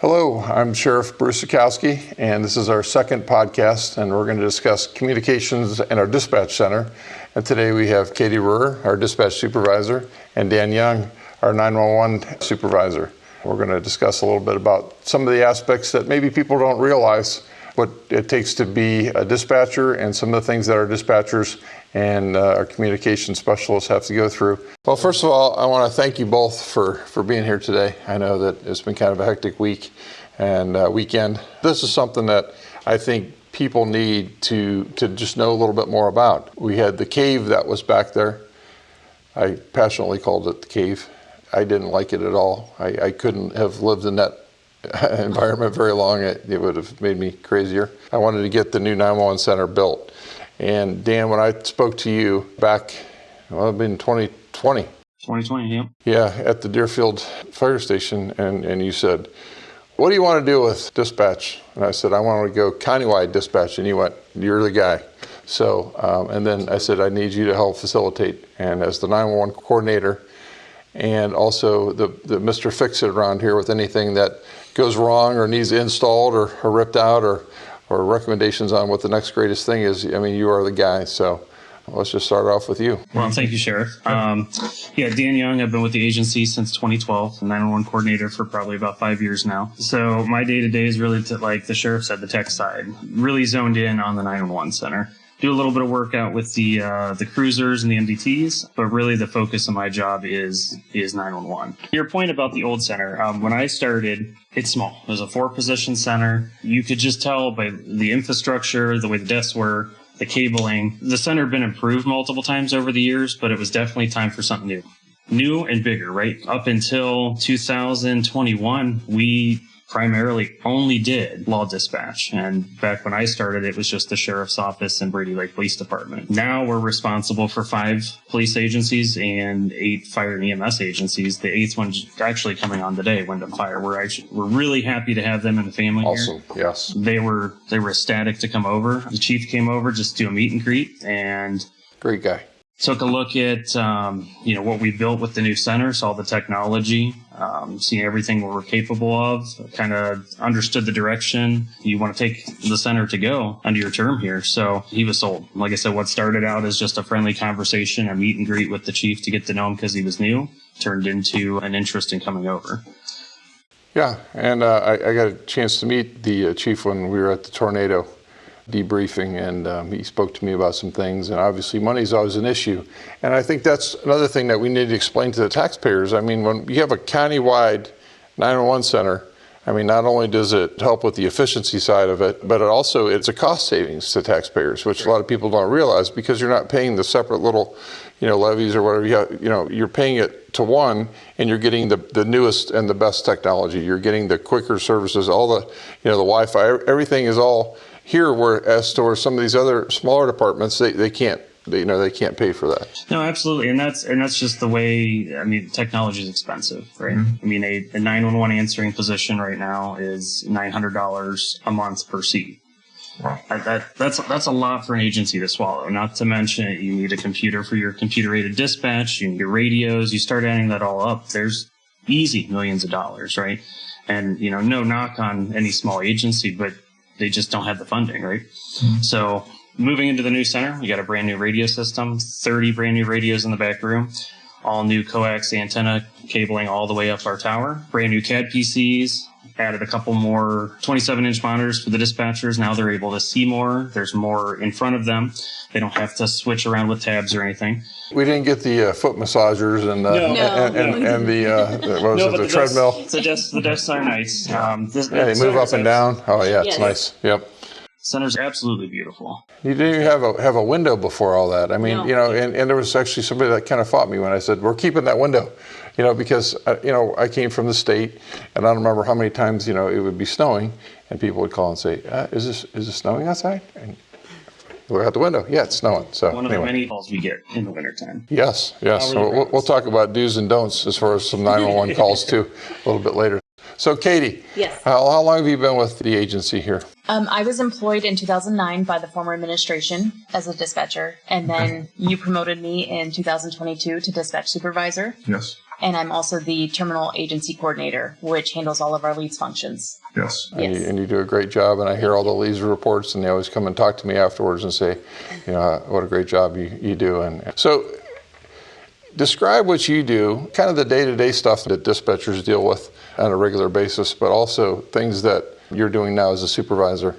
Hello, I'm Sheriff Bruce Zuchowski, and this is our second podcast, and we're going to discuss communications in our dispatch center. And today we have Katie Royer, our dispatch supervisor, and Dan Young, our 911 supervisor. We're going to discuss a little bit about some of the aspects that maybe people don't realize what it takes to be a dispatcher and some of the things that our dispatchers and our communication specialists have to go through. Well, first of all, I want to thank you both for being here today. I know that it's been kind of a hectic week and weekend. This is something that I think people need to just know a little bit more about. We had the cave that was back there. I passionately called it the cave. I didn't like it at all. I couldn't have lived in that environment very long. It would have made me crazier. I wanted to get the new 911 center built. And Dan, when I spoke to you back, well, it'd been 2020. 2020, yeah. Yeah, at the Deerfield Fire Station, and you said, what do you want to do with dispatch? And I said, I want to go countywide dispatch. And you went, you're the guy. So, and then I said, I need you to help facilitate. And as the 911 coordinator, and also the Mr. Fix-It around here with anything that goes wrong or needs installed or ripped out or recommendations on what the next greatest thing is. I mean, you are the guy. So let's just start off with you. Well, thank you, Sheriff. Dan Young. I've been with the agency since 2012, 911 coordinator for probably about 5 years now. So my day-to-day is really, like the Sheriff said, the tech side, really zoned in on the 911 center. Do a little bit of work out with the cruisers and the MDTs, but really the focus of my job is 911. Your point about the old center, when I started, it's small. It was a 4-position center. You could just tell by the infrastructure, the way the desks were, the cabling. The center had been improved multiple times over the years, but it was definitely time for something new. New and bigger, right? Up until 2021, we primarily only did law dispatch. And back when I started, it was just the Sheriff's Office and Brady Lake Police Department. Now we're responsible for 5 police agencies and 8 fire and EMS agencies. The 8th one's actually coming on today, Wyndham Fire. We're really happy to have them in the family. Awesome. Here. Yes. They were ecstatic to come over. The chief came over just to do a meet and greet, and Great guy. Took a look at, what we built with the new center, saw the technology, seeing everything we were capable of, kind of understood the direction you want to take the center to go under your term here. So he was sold. Like I said, what started out as just a friendly conversation, a meet and greet with the chief to get to know him because he was new, turned into an interest in coming over. Yeah, and I got a chance to meet the chief when we were at the tornado debriefing, and he spoke to me about some things, and obviously money is always an issue. And I think that's another thing that we need to explain to the taxpayers. I mean, when you have a countywide 911 center, I mean, not only does it help with the efficiency side of it, but it's a cost savings to taxpayers, which a lot of people don't realize, because you're not paying the separate little, levies or whatever you're paying it to one, and you're getting the newest and the best technology. You're getting the quicker services, all the, the Wi-Fi, everything is all here, whereas to some of these other smaller departments, they can't pay for that. No, absolutely, and that's just the way. I mean, technology is expensive, right? Mm-hmm. I mean, a 911 answering position right now is $900 a month per seat. Wow. That's a lot for an agency to swallow. Not to mention, you need a computer for your computer-aided dispatch. You need your radios. You start adding that all up, there's easy millions of dollars, right? And no knock on any small agency, but they just don't have the funding, right? Mm-hmm. So moving into the new center, we got a brand new radio system, 30 brand new radios in the back room, all new coax antenna cabling all the way up our tower, brand new CAD PCs, added a couple more 27-inch monitors for the dispatchers. Now they're able to see more. There's more in front of them. They don't have to switch around with tabs or anything. We didn't get the foot massagers and the treadmill. The desks are nice. They move up and down. Oh yeah, it's nice. Yep. Center's absolutely beautiful. You didn't even have a window before all that. I mean, and there was actually somebody that kind of fought me when I said, we're keeping that window, because, I came from the state, and I don't remember how many times, it would be snowing, and people would call and say, is it snowing outside? And look out the window. Yeah, it's snowing. So one of the many calls we get in the wintertime. Yes. So we'll talk about do's and don'ts as far as some 911 calls too a little bit later. So Katie, yes. How long have you been with the agency here? I was employed in 2009 by the former administration as a dispatcher, and then you promoted me in 2022 to dispatch supervisor. Yes. And I'm also the terminal agency coordinator, which handles all of our leads functions. Yes. Yes. And you do a great job. And I hear all the leads reports, and they always come and talk to me afterwards and say, what a great job you do. And so describe what you do, kind of the day-to-day stuff that dispatchers deal with on a regular basis, but also things that you're doing now as a supervisor.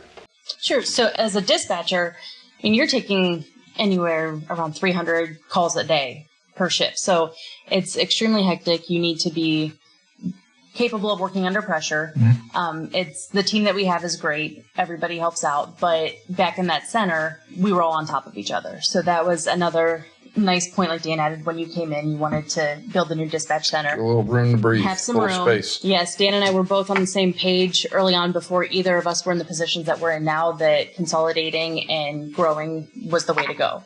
Sure. So as a dispatcher, you're taking anywhere around 300 calls a day per shift. So it's extremely hectic. You need to be capable of working under pressure. It's the team that we have is great. Everybody helps out. But back in that center, we were all on top of each other. So that was another nice point, like Dan added, when you came in, you wanted to build a new dispatch center. A little room to breathe. Have some room. Space. Yes, Dan and I were both on the same page early on before either of us were in the positions that we're in now, that consolidating and growing was the way to go.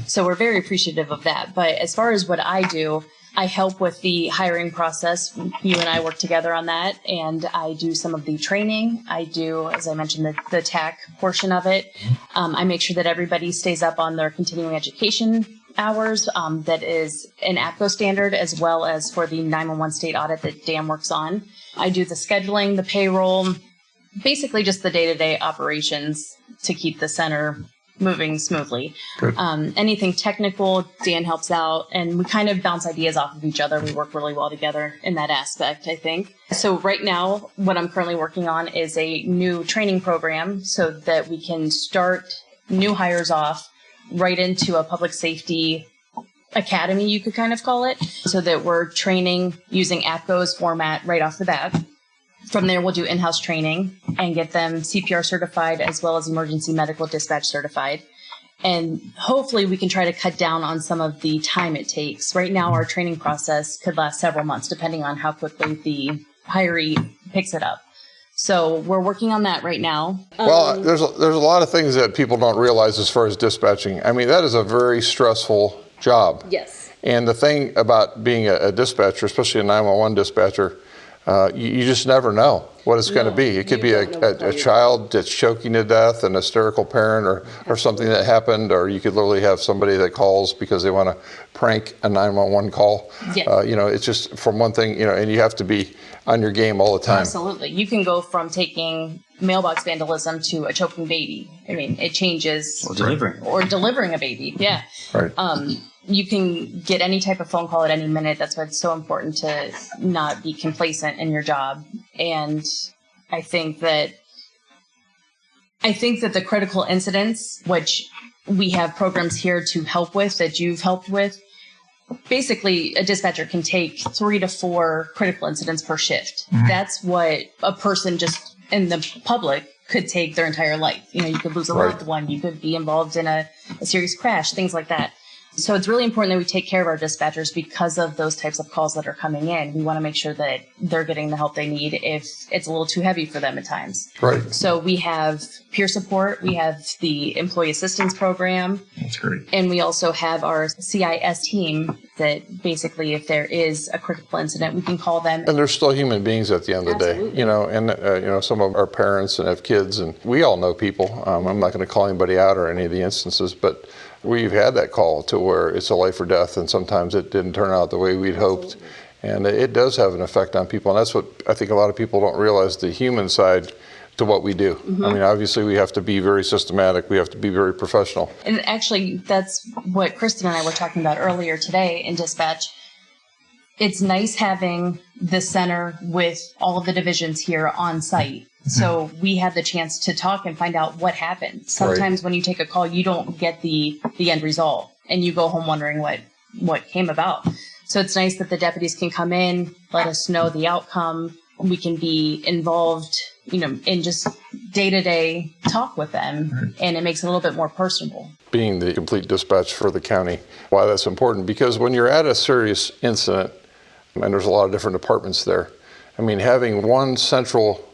So we're very appreciative of that. But as far as what I do, I help with the hiring process. You and I work together on that, and I do some of the training. I do, as I mentioned, the TAC portion of it. I make sure that everybody stays up on their continuing education hours. That is an APCO standard, as well as for the 911 state audit that Dan works on. I do the scheduling, the payroll, basically just the day-to-day operations to keep the center moving smoothly. Anything technical, Dan helps out, and we kind of bounce ideas off of each other. We work really well together in that aspect, I think. So right now, what I'm currently working on is a new training program so that we can start new hires off right into a public safety academy, you could kind of call it, so that we're training using APCO's format right off the bat. From there, we'll do in-house training and get them CPR certified as well as emergency medical dispatch certified. And hopefully we can try to cut down on some of the time it takes. Right now, our training process could last several months, depending on how quickly the hiree picks it up. So we're working on that right now. Well, there's a lot of things that people don't realize as far as dispatching. I mean, that is a very stressful job. Yes. And the thing about being a dispatcher, especially a 911 dispatcher, you just never know what it's going to be. It could be a child that's choking to death, an hysterical parent, or something that happened, or you could literally have somebody that calls because they want to prank a 911 call. Yeah. It's just from one thing, and you have to be on your game all the time. Absolutely. You can go from taking mailbox vandalism to a choking baby. I mean, it changes. Or delivering a baby. Yeah. Right. You can get any type of phone call at any minute. That's why it's so important to not be complacent in your job. And I think that the critical incidents, which we have programs here to help with, that you've helped with, basically a dispatcher can take 3 to 4 critical incidents per shift. That's what a person just in the public could take their entire life. You could lose a loved one. You could be involved in a serious crash, things like that. So it's really important that we take care of our dispatchers because of those types of calls that are coming in. We want to make sure that they're getting the help they need if it's a little too heavy for them at times. Right. So we have peer support. We have the employee assistance program. That's great. And we also have our CIS team that basically, if there is a critical incident, we can call them. And they're still human beings at the end of the day, and some of our parents and have kids, and we all know people. I'm not going to call anybody out or any of the instances, but we've had that call to where it's a life or death, and sometimes it didn't turn out the way we'd hoped. And it does have an effect on people, and that's what I think a lot of people don't realize, the human side to what we do. I mean, obviously we have to be very systematic, we have to be very professional. And actually, that's what Kristen and I were talking about earlier today in dispatch. It's nice having the center with all of the divisions here on site. So we have the chance to talk and find out what happened. Sometimes when you take a call, you don't get the end result, and you go home wondering what came about. So it's nice that the deputies can come in, let us know the outcome. We can be involved, in just day-to-day talk with them, and it makes it a little bit more personable. Being the complete dispatch for the county, why that's important, because when you're at a serious incident, and there's a lot of different departments there, I mean, having one central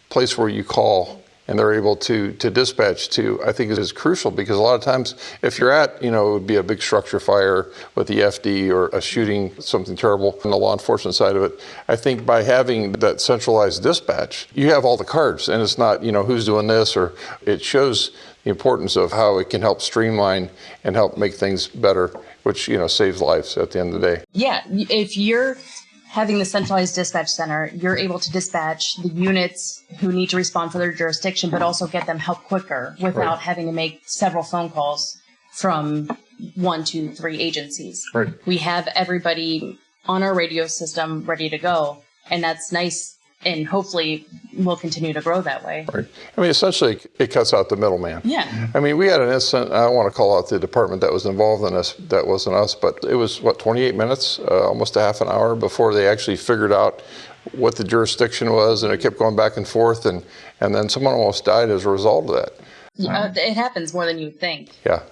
place where you call and they're able to dispatch to, I think is crucial, because a lot of times if you're at, it would be a big structure fire with the FD or a shooting, something terrible on the law enforcement side of it. I think by having that centralized dispatch, you have all the cards, and it's not, who's doing this, or it shows the importance of how it can help streamline and help make things better, which, saves lives at the end of the day. Yeah, if you're having the centralized dispatch center, you're able to dispatch the units who need to respond for their jurisdiction, but also get them help quicker without having to make several phone calls from 1, 2, 3 agencies. Right. We have everybody on our radio system ready to go, and that's nice, and hopefully we'll continue to grow that way. Right. I mean, essentially, it cuts out the middleman. Yeah. I mean, we had an incident, I don't want to call out the department that was involved in this, that wasn't us, but it was, 28 minutes, almost a half an hour before they actually figured out what the jurisdiction was, and it kept going back and forth, and then someone almost died as a result of that. Yeah, it happens more than you would think. Yeah.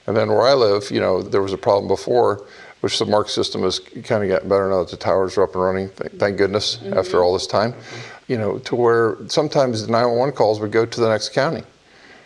And then where I live, there was a problem before, which the mark system has kind of gotten better now that the towers are up and running, thank goodness, after all this time, to where sometimes the 911 calls would go to the next county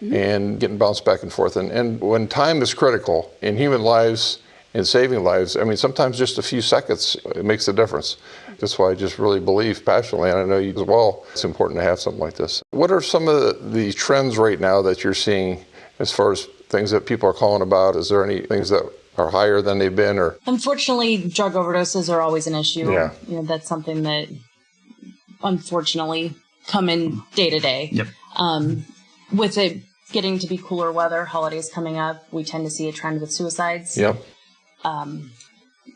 and getting bounced back and forth. And when time is critical in human lives and saving lives, I mean, sometimes just a few seconds, it makes a difference. That's why I just really believe passionately, and I know you as well, it's important to have something like this. What are some of the trends right now that you're seeing as far as things that people are calling about? Is there any things that are higher than they've been? Or unfortunately, drug overdoses are always an issue. Yeah. That's something that unfortunately come in day to day. Yep. With it getting to be cooler weather, holidays coming up, we tend to see a trend with suicides. Yep.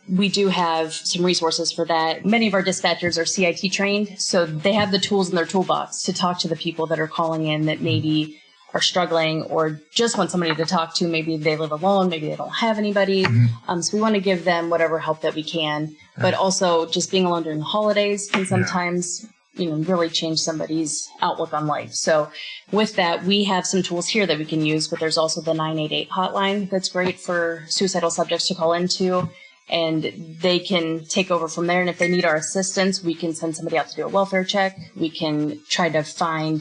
We do have some resources for that. Many of our dispatchers are CIT trained, so they have the tools in their toolbox to talk to the people that are calling in that maybe are struggling or just want somebody to talk to. Maybe they live alone, maybe they don't have anybody. So we want to give them whatever help that we can. But also just being alone during the holidays can sometimes, really change somebody's outlook on life. So with that, we have some tools here that we can use, but there's also the 988 hotline that's great for suicidal subjects to call into, and they can take over from there. And if they need our assistance, we can send somebody out to do a welfare check. We can try to find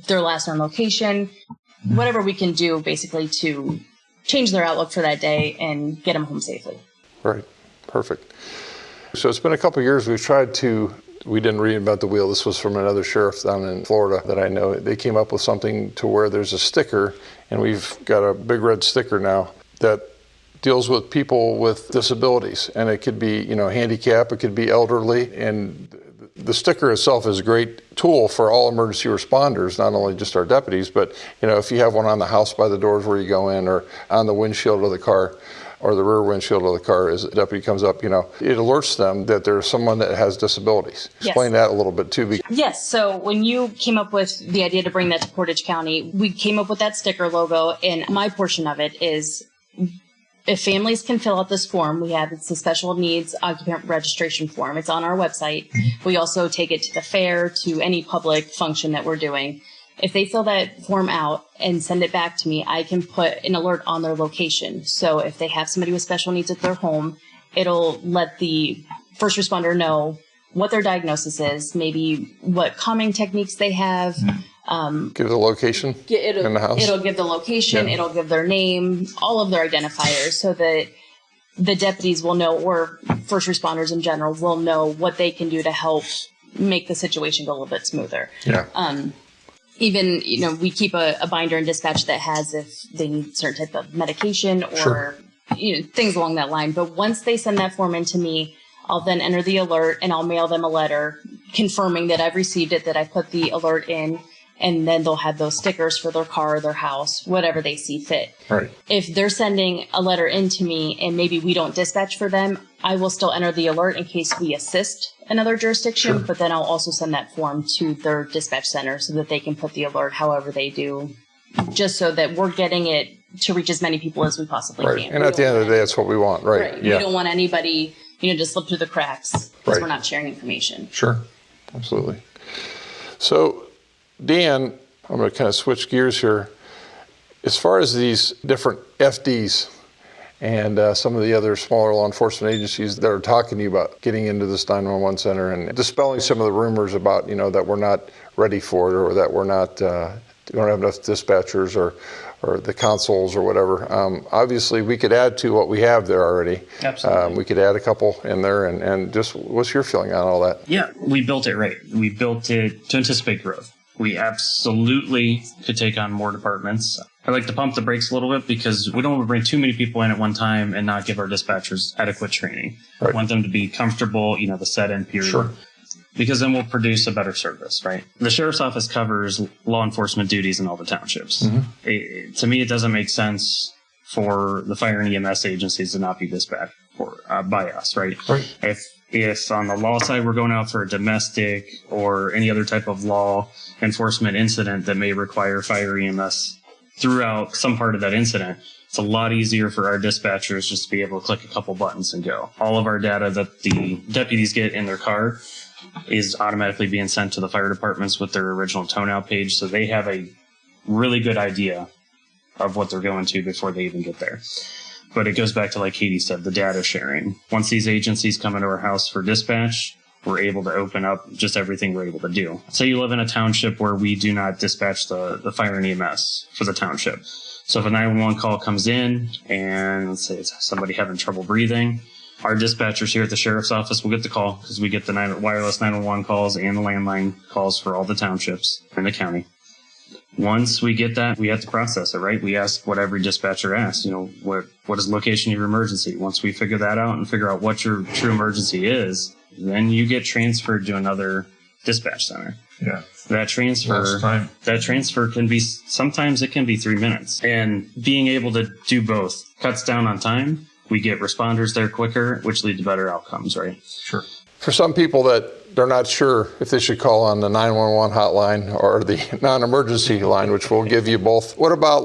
their last known location, whatever we can do basically to change their outlook for that day and get them home safely. Right. Perfect. So it's been a couple of years. We didn't reinvent the wheel. This was from another sheriff down in Florida that I know. They came up with something to where there's a sticker, and we've got a big red sticker now that deals with people with disabilities. And it could be, handicap, it could be elderly, and the sticker itself is a great tool for all emergency responders, not only just our deputies, but if you have one on the house by the doors where you go in, or on the windshield of the car, or the rear windshield of the car, as a deputy comes up, it alerts them that there's someone that has disabilities. Explain that a little bit too. Yes, so when you came up with the idea to bring that to Portage County, we came up with that sticker logo, and my portion of it is, if families can fill out this form, it's the special needs occupant registration form. It's on our website. We also take it to the fair, to any public function that we're doing. If they fill that form out and send it back to me, I can put an alert on their location. So if they have somebody with special needs at their home, it'll let the first responder know what their diagnosis is, maybe what calming techniques they have. Give the location in the house. It'll give the location, it'll give their name, all of their identifiers, so that the deputies will know, or first responders in general will know what they can do to help make the situation go a little bit smoother. Yeah. Even, we keep a binder in dispatch that has if they need certain type of medication or things along that line. But once they send that form in to me, I'll then enter the alert and I'll mail them a letter confirming that I've received it, that I put the alert in, and then they'll have those stickers for their car, their house, whatever they see fit. Right. If they're sending a letter in to me and maybe we don't dispatch for them, I will still enter the alert in case we assist another jurisdiction, but then I'll also send that form to their dispatch center so that they can put the alert however they do, just so that we're getting it to reach as many people as we possibly can. And at the end of the day, that's what we want, right? We don't want anybody, to slip through the cracks because we're not sharing information. Sure, absolutely. So, Dan, I'm going to kind of switch gears here. As far as these different FDs and some of the other smaller law enforcement agencies that are talking to you about getting into this 911 center and dispelling some of the rumors about, that we're not ready for it, or that we're not, we don't have enough dispatchers or the consoles or whatever. Obviously, we could add to what we have there already. Absolutely. We could add a couple in there, and just what's your feeling on all that? Yeah, we built it right. We built it to anticipate growth. We absolutely could take on more departments. I like to pump the brakes a little bit because we don't want to bring too many people in at one time and not give our dispatchers adequate training. Right. We want them to be comfortable, the set-in period. Sure. Because then we'll produce a better service, right? The sheriff's office covers law enforcement duties in all the townships. Mm-hmm. To me, it doesn't make sense for the fire and EMS agencies to not be dispatched by us, right? Right. If on the law side we're going out for a domestic or any other type of law enforcement incident that may require fire EMS throughout some part of that incident, it's a lot easier for our dispatchers just to be able to click a couple buttons and go. All of our data that the deputies get in their car is automatically being sent to the fire departments with their original tone-out page, so they have a really good idea of what they're going to before they even get there. But it goes back to, like Katie said, the data sharing. Once these agencies come into our house for dispatch, we're able to open up just everything we're able to do. Say you live in a township where we do not dispatch the fire and EMS for the township. So if a 911 call comes in and let's say it's somebody having trouble breathing, our dispatchers here at the sheriff's office will get the call because we get the wireless 911 calls and the landline calls for all the townships in the county. Once we get that, we have to process it, right? We ask what every dispatcher asks, what is the location of your emergency? Once we figure that out and figure out what your true emergency is, then you get transferred to another dispatch center. Yeah. That transfer can be, sometimes it can be 3 minutes. And being able to do both cuts down on time. We get responders there quicker, which lead to better outcomes, right? Sure. For some people that they're not sure if they should call on the 911 hotline or the non-emergency line, which we'll give you both. What about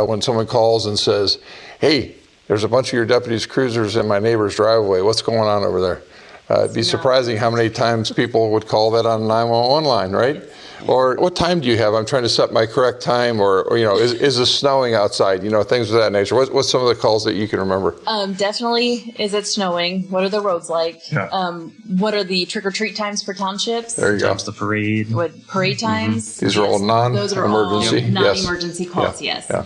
when someone calls and says, hey, there's a bunch of your deputies' cruisers in my neighbor's driveway. What's going on over there? It'd be surprising how many times people would call that on a 911 line, right? Or what time do you have? I'm trying to set my correct time. Or is it snowing outside? Things of that nature. What's some of the calls that you can remember? Definitely, is it snowing? What are the roads like? Yeah. What are the trick-or-treat times for townships? There you go. The parade. What parade times? These are all non-emergency. Those are all non-emergency calls, yes. Yeah.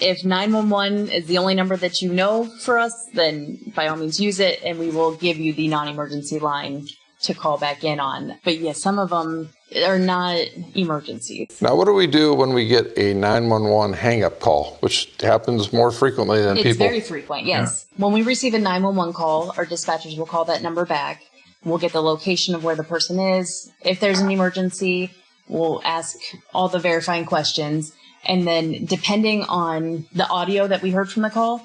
If 911 is the only number that you know for us, then by all means use it, and we will give you the non-emergency line to call back in on. But yes, some of them are not emergencies. Now, what do we do when we get a 911 hang-up call, which happens more frequently than people? It's very frequent, yes. Yeah. When we receive a 911 call, our dispatchers will call that number back. We'll get the location of where the person is. If there's an emergency, we'll ask all the verifying questions. And then depending on the audio that we heard from the call,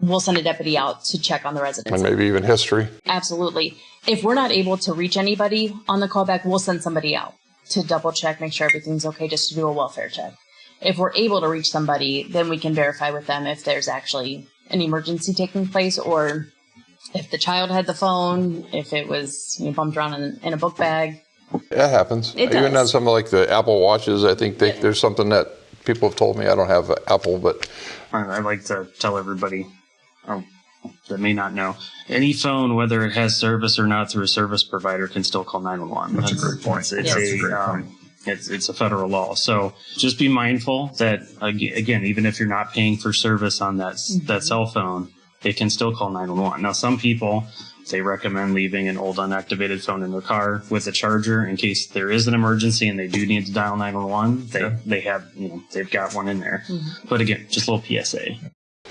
we'll send a deputy out to check on the residents. And maybe even history. Absolutely. If we're not able to reach anybody on the callback, we'll send somebody out to double check, make sure everything's okay, just to do a welfare check. If we're able to reach somebody, then we can verify with them if there's actually an emergency taking place, or if the child had the phone, if it was bumped around in a book bag. That happens. It does. Even on some like the Apple Watches, I think there's something that people have told me. I don't have Apple, but I like to tell everybody that may not know, any phone, whether it has service or not through a service provider, can still call 911. That's a great point. It's a federal law. So just be mindful that, again, even if you're not paying for service on that cell phone, it can still call 911. Now, some people, they recommend leaving an old unactivated phone in their car with a charger in case there is an emergency and they do need to dial 911. They've got one in there. Mm-hmm. But again, just a little PSA.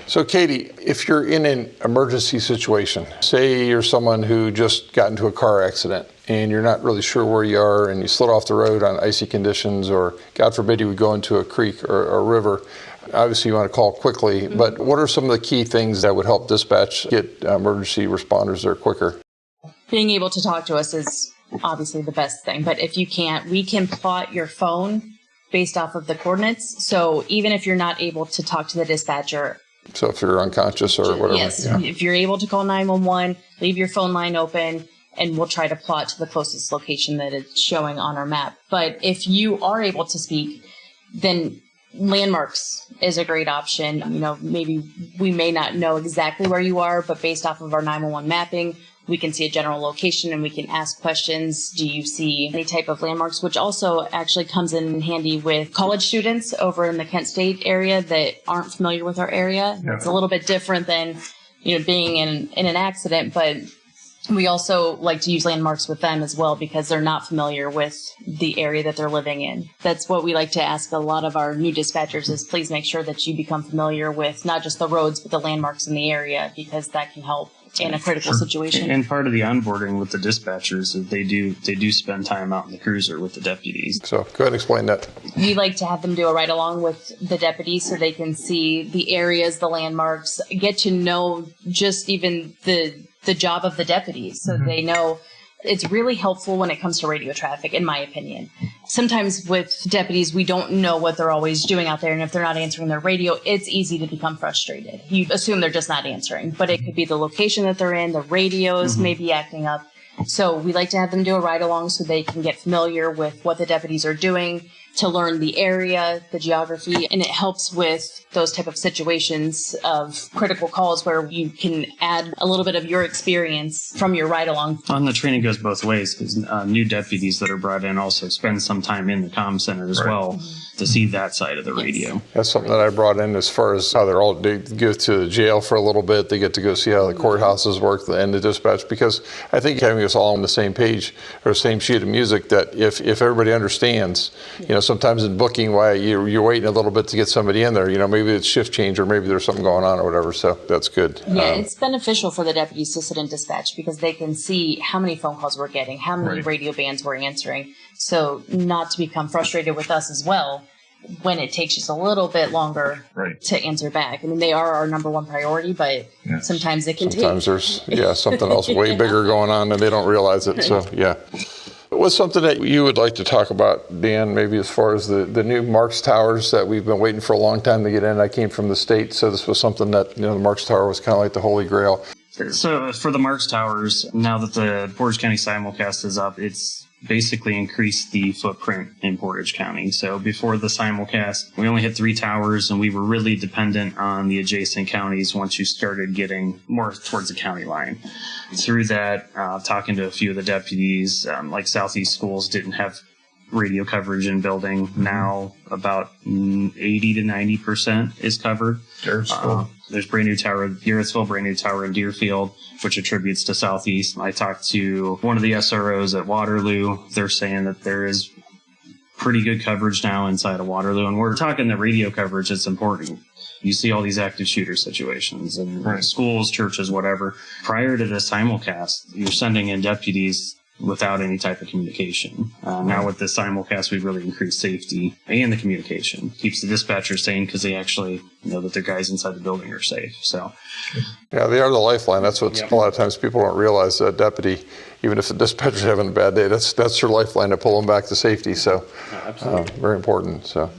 So, Katie, if you're in an emergency situation, say you're someone who just got into a car accident and you're not really sure where you are and you slid off the road on icy conditions, or God forbid you would go into a creek or a river, obviously you want to call quickly, but what are some of the key things that would help dispatch get emergency responders there quicker? Being able to talk to us is obviously the best thing, but if you can't, we can plot your phone based off of the coordinates. So even if you're not able to talk to the dispatcher, so if you're unconscious or whatever. Yes, if you're able to call 911, leave your phone line open, and we'll try to plot to the closest location that it's showing on our map. But if you are able to speak, then landmarks is a great option. Maybe we may not know exactly where you are, but based off of our 911 mapping, we can see a general location and we can ask questions. Do you see any type of landmarks? Which also actually comes in handy with college students over in the Kent State area that aren't familiar with our area. Yeah. It's a little bit different than, being in an accident, but We also like to use landmarks with them as well because they're not familiar with the area that they're living in. That's what we like to ask a lot of our new dispatchers is please make sure that you become familiar with not just the roads, but the landmarks in the area because that can help in a critical situation. And part of the onboarding with the dispatchers is they do spend time out in the cruiser with the deputies. So go ahead and explain that. We like to have them do a ride along with the deputies so they can see the areas, the landmarks, get to know just even the job of the deputies so they know. It's really helpful when it comes to radio traffic, in my opinion. Sometimes with deputies, we don't know what they're always doing out there. And if they're not answering their radio, it's easy to become frustrated. You assume they're just not answering, but it could be the location that they're in, the radios may be acting up. So we like to have them do a ride along so they can get familiar with what the deputies are doing, to learn the area, the geography, and it helps with those type of situations of critical calls where you can add a little bit of your experience from your ride along. And the training goes both ways because new deputies that are brought in also spend some time in the comm center as well to see that side of the radio. That's something that I brought in as far as how they go to the jail for a little bit. They get to go see how the courthouses work and the dispatch, because I think having us all on the same page or the same sheet of music, that if everybody understands, sometimes in booking, why you're waiting a little bit to get somebody in there, maybe it's shift change or maybe there's something going on or whatever. So that's good. Yeah, it's beneficial for the deputies to sit in dispatch because they can see how many phone calls we're getting, how many radio bands we're answering. So not to become frustrated with us as well when it takes just a little bit longer to answer back. I mean, they are our number one priority, but sometimes it can sometimes there's something else way bigger going on and they don't realize it. So what's something that you would like to talk about, Dan, maybe as far as the new Marks Towers that we've been waiting for a long time to get in? I came from the state, so this was something that, the Marks Tower was kind of like the holy grail. So for the Marks Towers, now that the Portage County simulcast is up, it's basically increased the footprint in Portage County. So before the simulcast, we only had 3 towers, and we were really dependent on the adjacent counties once you started getting more towards the county line. Through that, talking to a few of the deputies, like Southeast Schools didn't have radio coverage in building. Now about 80 to 90% is covered. There's brand new tower, Garrettsville, brand new tower in Deerfield, which attributes to Southeast. I talked to one of the SROs at Waterloo. They're saying that there is pretty good coverage now inside of Waterloo. And we're talking the radio coverage. It's important. You see all these active shooter situations in schools, churches, whatever. Prior to the simulcast, you're sending in deputies without any type of communication. Now with the simulcast, we've really increased safety and the communication. Keeps the dispatchers sane because they actually know that their guys inside the building are safe. So, yeah, they are the lifeline. That's what a lot of times people don't realize. That deputy, even if the dispatcher's having a bad day, that's their lifeline to pull them back to safety. So, very important. So,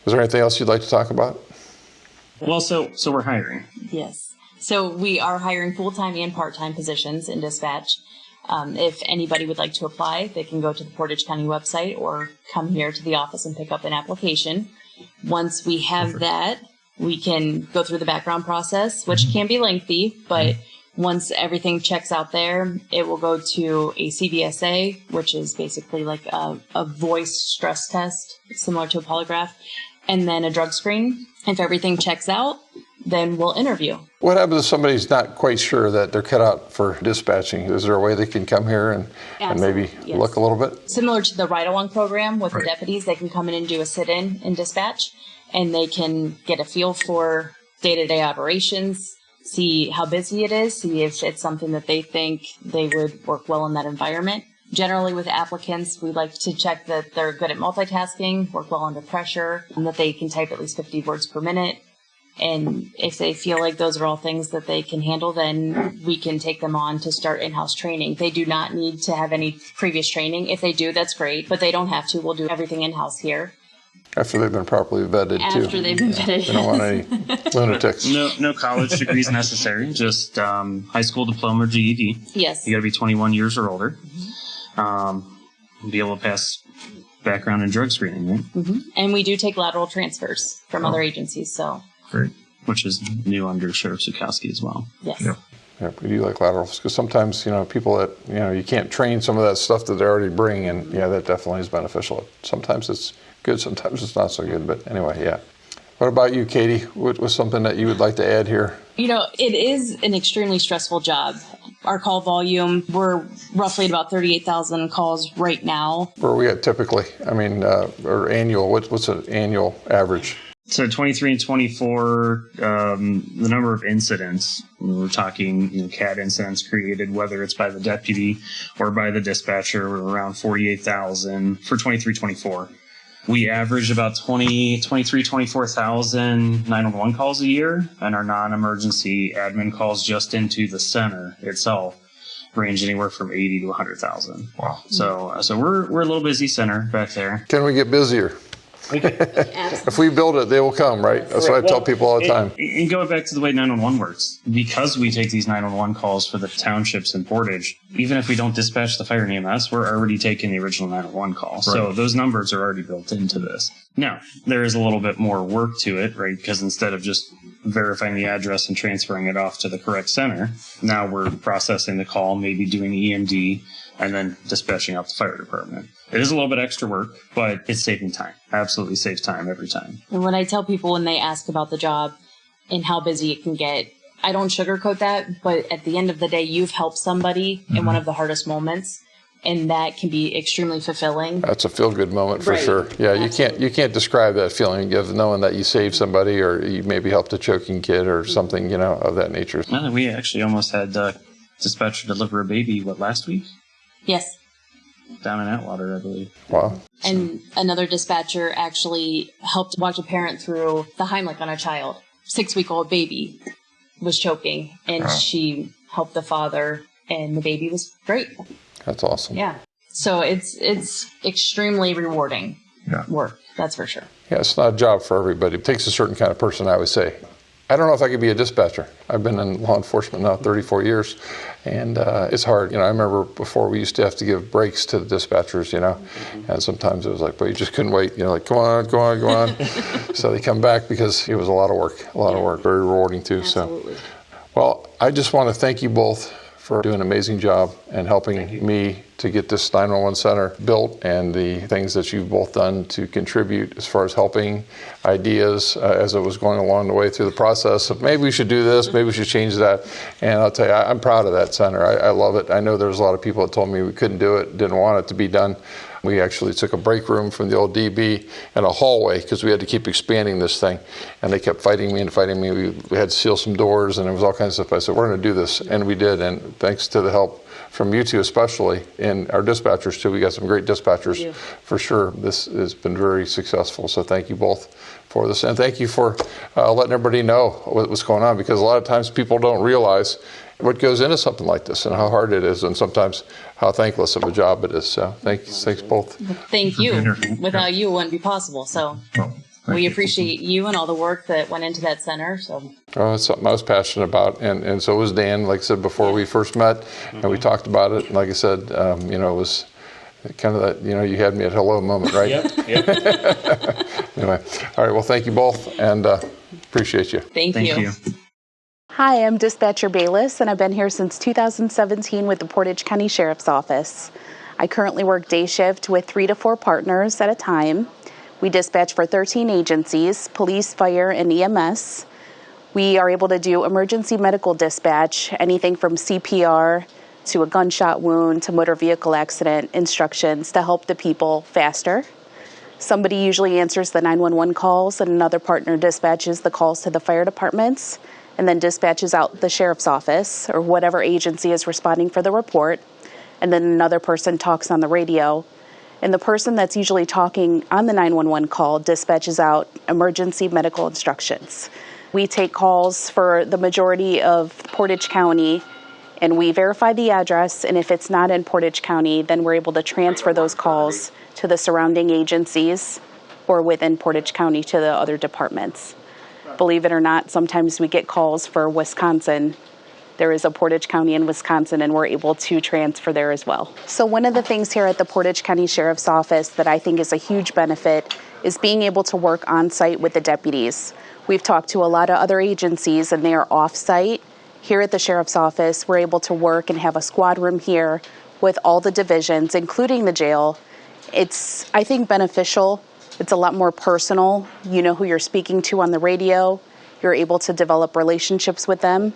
is there anything else you'd like to talk about? Well, so we're hiring. Yes. So we are hiring full-time and part-time positions in dispatch. If anybody would like to apply, they can go to the Portage County website or come here to the office and pick up an application. Once we have that, we can go through the background process, which can be lengthy, but once everything checks out there, it will go to a CVSA, which is basically like a voice stress test, similar to a polygraph, and then a drug screen. If everything checks out, then we'll interview. What happens if somebody's not quite sure that they're cut out for dispatching? Is there a way they can come here and maybe look a little bit? Similar to the ride-along program with the deputies, they can come in and do a sit-in in dispatch, and they can get a feel for day-to-day operations, see how busy it is, see if it's something that they think they would work well in that environment. Generally with applicants, we like to check that they're good at multitasking, work well under pressure, and that they can type at least 50 words per minute. And if they feel like those are all things that they can handle, then we can take them on to start in-house training. They do not need to have any previous training. If they do, that's great, but they don't have to. We'll do everything in-house here. After they've been properly vetted, too. After they've been vetted. They don't want any lunatics. No college degrees necessary, just high school diploma or GED. Yes. You got to be 21 years or older. Be able to pass background and drug screening, right? Mm-hmm. And we do take lateral transfers from other agencies, so. Great. Which is new under Sheriff Zuchowski as well. Yes. Yeah, we do like laterals because sometimes, people that, you can't train some of that stuff that they already bring, and that definitely is beneficial. Sometimes it's good, sometimes it's not so good, but anyway, yeah. What about you, Katie? What was something that you would like to add here? It is an extremely stressful job. our call volume. We're roughly at about 38,000 calls right now. Where are we at typically? I mean, or annual, what's an annual average? So 23 and 24, the number of incidents, we're talking, CAT incidents created, whether it's by the deputy or by the dispatcher, we're around 48,000 for 23, 24. We average about 24,000 911 calls a year, and our non-emergency admin calls just into the center itself range anywhere from 80 to 100,000. Wow. So we're a little busy center back there. Can we get busier? If we build it, they will come, right? That's what I tell people all the time. And going back to the way 911 works, because we take these 911 calls for the townships in Portage, even if we don't dispatch the fire and EMS, we're already taking the original 911 call. Right. So those numbers are already built into this. Now, there is a little bit more work to it, right? Because instead of just verifying the address and transferring it off to the correct center, now we're processing the call, maybe doing EMD, and then dispatching out the fire department. It is a little bit extra work, but it's saving time. Absolutely saves time every time. And when I tell people when they ask about the job and how busy it can get, I don't sugarcoat that, but at the end of the day, you've helped somebody in one of the hardest moments, and that can be extremely fulfilling. That's a feel-good moment for sure. Yeah, absolutely. You can't describe that feeling of knowing that you saved somebody or you maybe helped a choking kid or something, of that nature. We actually almost had dispatcher deliver a baby, last week? Yes. Down in Atwater, I believe. Wow. And another dispatcher actually helped watch a parent through the Heimlich on a child. 6-week-old baby was choking, and she helped the father, and the baby was great. That's awesome. Yeah. So it's extremely rewarding work, that's for sure. Yeah, it's not a job for everybody. It takes a certain kind of person, I would say. I don't know if I could be a dispatcher. I've been in law enforcement now 34 years, and it's hard. I remember before we used to have to give breaks to the dispatchers, and sometimes it was like, but you just couldn't wait. Like, go on. So they come back because it was a lot of work, very rewarding too. Absolutely. So, well, I just want to thank you both for doing an amazing job and helping me to get this 911 center built, and the things that you've both done to contribute as far as helping ideas as it was going along the way through the process of maybe we should do this, maybe we should change that. And I'll tell you, I'm proud of that center. I love it. I know there's a lot of people that told me we couldn't do it, didn't want it to be done. We actually took a break room from the old DB and a hallway because we had to keep expanding this thing. And they kept fighting me. We had to seal some doors, and there was all kinds of stuff. I said, we're going to do this. And we did. And thanks to the help from you two especially, and our dispatchers too. We got some great dispatchers for sure. This has been very successful. So thank you both for this. And thank you for letting everybody know what's going on, because a lot of times people don't realize what goes into something like this and how hard it is, and sometimes how thankless of a job it is. So thanks both. Thank you. Without you, it wouldn't be possible. So we appreciate you and all the work that went into that center. So it's something I was passionate about, and so was Dan. Like I said before, we first met and we talked about it. And like I said, it was kind of that, you had me at hello moment, right? Yep. Anyway, all right. Well, thank you both, and appreciate you. Thank you. Hi, I'm Dispatcher Bayless, and I've been here since 2017 with the Portage County Sheriff's Office. I currently work day shift with 3 to 4 partners at a time. We dispatch for 13 agencies, police, fire, and EMS. We are able to do emergency medical dispatch, anything from CPR to a gunshot wound to motor vehicle accident instructions to help the people faster. Somebody usually answers the 911 calls, and another partner dispatches the calls to the fire departments, and then dispatches out the sheriff's office or whatever agency is responding for the report. And then another person talks on the radio. And the person that's usually talking on the 911 call dispatches out emergency medical instructions. We take calls for the majority of Portage County, and we verify the address. And if it's not in Portage County, then we're able to transfer those calls to the surrounding agencies or within Portage County to the other departments. Believe it or not, sometimes we get calls for Wisconsin. There is a Portage County in Wisconsin, and we're able to transfer there as well. So one of the things here at the Portage County Sheriff's Office that I think is a huge benefit is being able to work on site with the deputies. We've talked to a lot of other agencies, and they are off site. Here at the Sheriff's Office, we're able to work and have a squad room here with all the divisions, including the jail. It's, I think, beneficial. It's a lot more personal. You know who you're speaking to on the radio. You're able to develop relationships with them.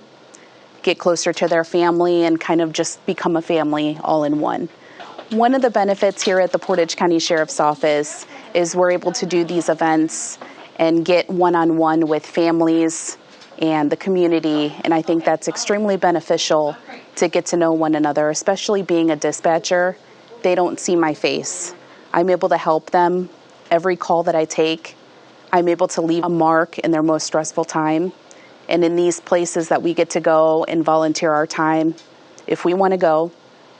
get closer to their family and kind of just become a family all in one. One of the benefits here at the Portage County Sheriff's Office is we're able to do these events and get one-on-one with families and the community, and I think that's extremely beneficial to get to know one another, especially being a dispatcher. They don't see my face. I'm able to help them every call that I take. I'm able to leave a mark in their most stressful time. And in these places that we get to go and volunteer our time, if we want to go,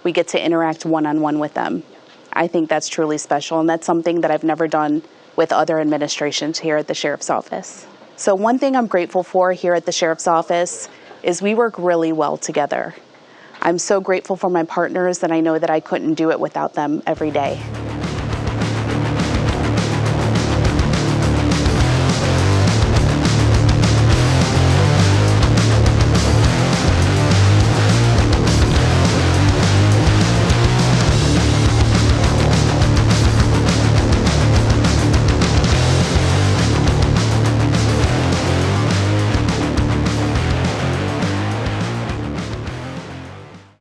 we get to interact one-on-one with them. I think that's truly special, and that's something that I've never done with other administrations here at the Sheriff's Office. So one thing I'm grateful for here at the Sheriff's Office is we work really well together. I'm so grateful for my partners that I know that I couldn't do it without them every day.